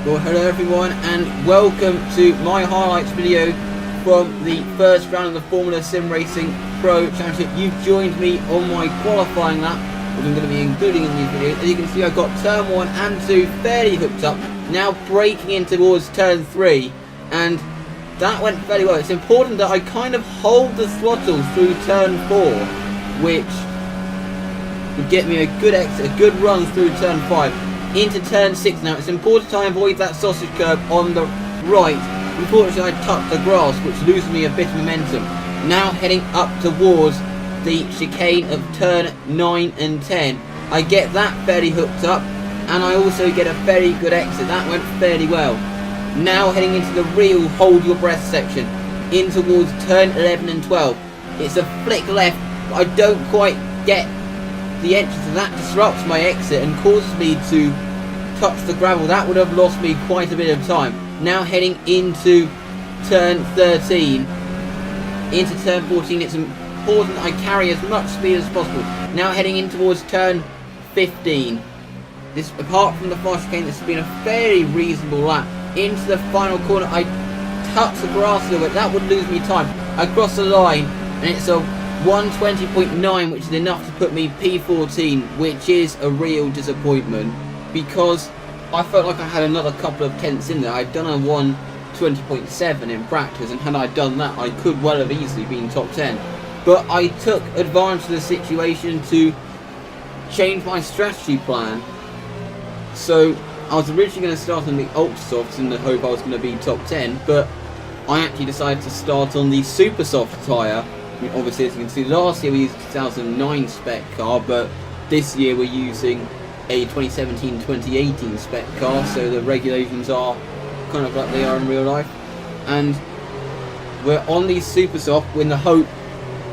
Well, hello everyone and welcome to my highlights video from the first round of the Formula SimRacing PRO Championship. You've joined me on my qualifying lap, which I'm going to be including in these videos. As you can see, I've got turn 1 and 2 fairly hooked up, now braking in towards turn 3, and that went fairly well. It's important that I kind of hold the throttle through turn 4, which would get me a good exit, a good run through turn 5. Into turn 6 now. It's important I avoid that sausage curb on the right. Unfortunately, I touched the grass, which loses me a bit of momentum. Now heading up towards the chicane of turn 9 and 10. I get that fairly hooked up, and I also get a very good exit. That went fairly well. Now heading into the real hold your breath section, in towards turn 11 and 12. It's a flick left, but I don't quite get the entrance, and that disrupts my exit and causes me to touch the gravel. That would have lost me quite a bit of time. Now heading into turn 13, into turn 14, it's important I carry as much speed as possible. Now heading in towards turn 15. This, apart from the fast chicane, this has been a fairly reasonable lap. Into the final corner, I touch the grass a little bit. That would lose me time. I cross the line, and it's a 120.9, which is enough to put me P14, which is a real disappointment, because I felt like I had another couple of tenths in there. I'd done a 120.7 in practice, and had I done that, I could well have easily been top 10. But I took advantage of the situation to change my strategy plan. So I was originally going to start on the Ultra Softs in the hope I was going to be top 10, but I actually decided to start on the Super Soft tyre. I mean, obviously, as you can see, last year we used a 2009 spec car, but this year we're using a 2017-2018 spec car, so the regulations are kind of like they are in real life. And we're on these Super Soft with the hope,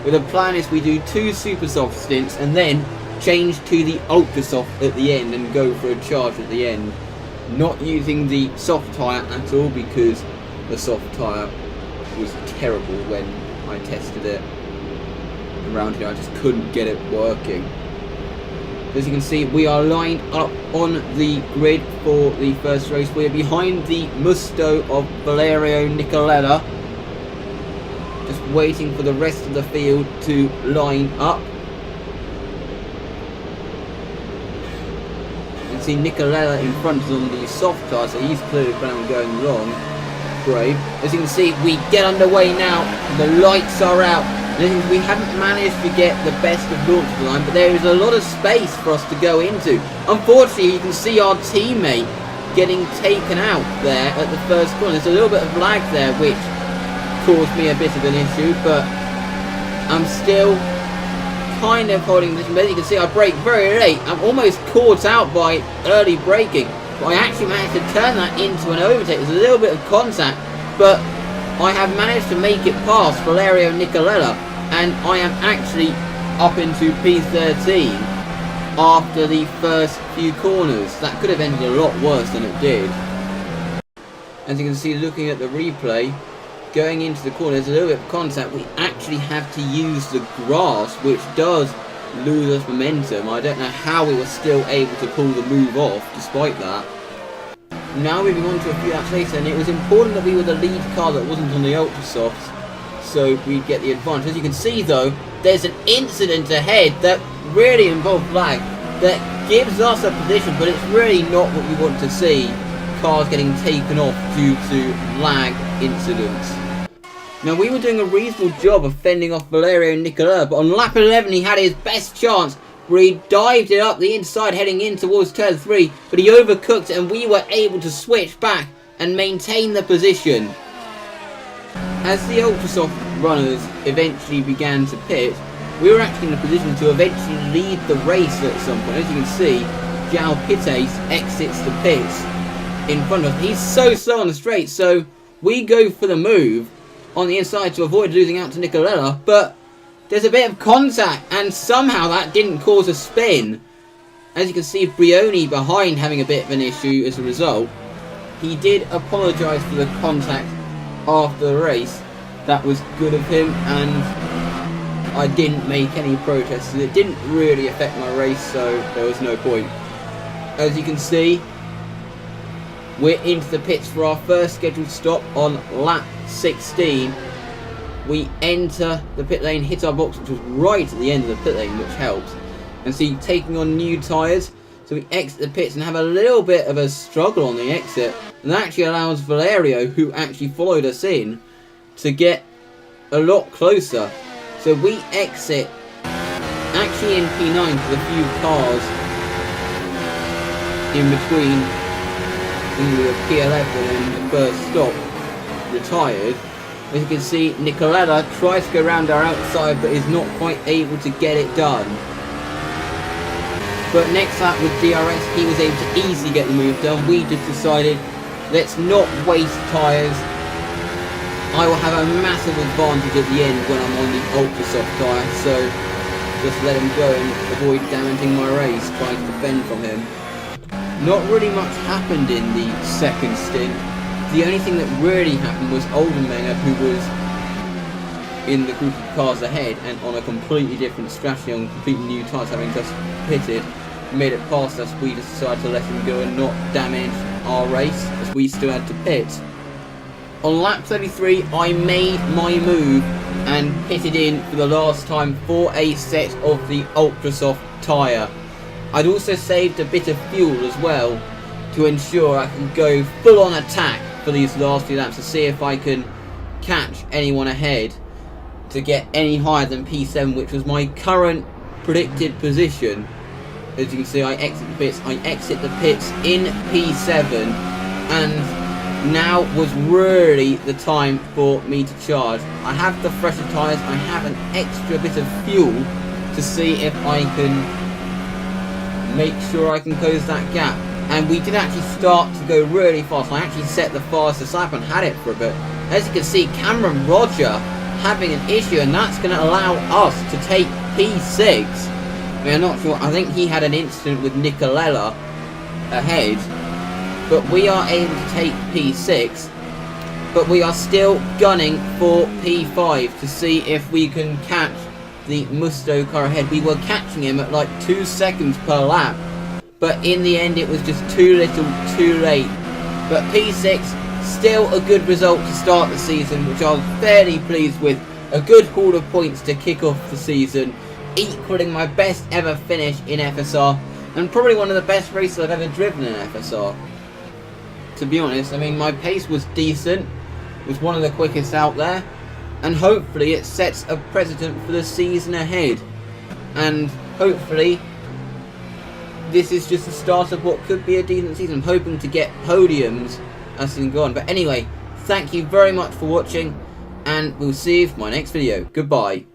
the plan is we do 2 Super Soft stints and then change to the Ultra Soft at the end and go for a charge at the end. Not using the soft tyre at all, because the soft tyre was terrible when I tested it around here. I just couldn't get it working. As you can see, we are lined up on the grid for the first race. We're behind the Musto of Valerio Nicolella, just waiting for the rest of the field to line up. You can see Nicolella in front on the soft tyre, so he's clearly planning on going long. Brave. As you can see, we get underway now. The lights are out. And we haven't managed to get the best of launch line, but there is a lot of space for us to go into. Unfortunately, you can see our teammate getting taken out there at the first corner. There's a little bit of lag there, which caused me a bit of an issue, but I'm still kind of holding this. As you can see, I brake very late. I'm almost caught out by early braking, but I actually managed to turn that into an overtake. There's a little bit of contact, but I have managed to make it past Valerio Nicolella, and I am actually up into P13 after the first few corners. That could have ended a lot worse than it did. As you can see, looking at the replay, going into the corner, there's a little bit of contact. We actually have to use the grass, which does lose us momentum. I don't know how we were still able to pull the move off despite that. Now moving on to a few laps later, and it was important that we were the lead car that wasn't on the Ultra Softs, so we'd get the advantage. As you can see though, there's an incident ahead that really involved lag, that gives us a position, but it's really not what we want to see. Cars getting taken off due to lag incidents. Now we were doing a reasonable job of fending off Valerio Nicolella, but on lap 11 he had his best chance, where he dived it up the inside heading in towards turn 3, but he overcooked it and we were able to switch back and maintain the position. As the Ultrasoft runners eventually began to pit, we were actually in a position to eventually lead the race at some point. As you can see, João Pitace exits the pits in front of us. He's so slow on the straight, so we go for the move on the inside to avoid losing out to Nicolella, but there's a bit of contact, and somehow that didn't cause a spin. As you can see, Brioni behind having a bit of an issue as a result. He did apologise for the contact after the race. That was good of him, and I didn't make any protests. It didn't really affect my race, so there was no point. As you can see, We're into the pits for our first scheduled stop on lap 16. We enter the pit lane, hit our box, which was right at the end of the pit lane, which helps. And see, taking on new tyres. So we exit the pits and have a little bit of a struggle on the exit. And that actually allows Valerio, who actually followed us in, to get a lot closer. So we exit actually in P9 with a few cars in between the P11 and the first stop retired. As you can see, Nicoletta tries to go around our outside but is not quite able to get it done. But next lap with DRS, he was able to easily get the move done. We just decided, let's not waste tyres. I will have a massive advantage at the end when I'm on the ultra soft tyre, so just let him go and avoid damaging my race, trying to defend from him. Not really much happened in the second stint. The only thing that really happened was Oldenmenger, who was in the group of cars ahead and on a completely different strategy, on completely new tyres, having just pitted, made it past us. We just decided to let him go and not damage our race, as we still had to pit. On lap 33, I made my move and pitted in for the last time for a set of the ultra soft tyre. I'd also saved a bit of fuel as well to ensure I can go full on attack for these last few laps to see if I can catch anyone ahead to get any higher than P7, which was my current predicted position. As you can see, I exit the pits. I exit the pits in P7, and now was really the time for me to charge. I have the fresher tyres, I have an extra bit of fuel to see if I can make sure I can close that gap. And we did actually start to go really fast. I actually set the fastest lap and had it for a bit. As you can see, Cameron Roger having an issue, and that's going to allow us to take P6. I mean, I'm not sure, I think he had an incident with Nicolella ahead. But we are able to take P6, but we are still gunning for P5 to see if we can catch the Musto car ahead. We were catching him at like 2 seconds per lap, but in the end it was just too little, too late. But P6, still a good result to start the season, which I was fairly pleased with. A good haul of points to kick off the season, equaling my best ever finish in FSR, and probably one of the best races I've ever driven in FSR. To be honest, I mean, my pace was decent, it was one of the quickest out there, and hopefully it sets a precedent for the season ahead. And hopefully this is just the start of what could be a decent season. I'm hoping to get podiums as things go on. But anyway, thank you very much for watching, and we'll see you for my next video. Goodbye.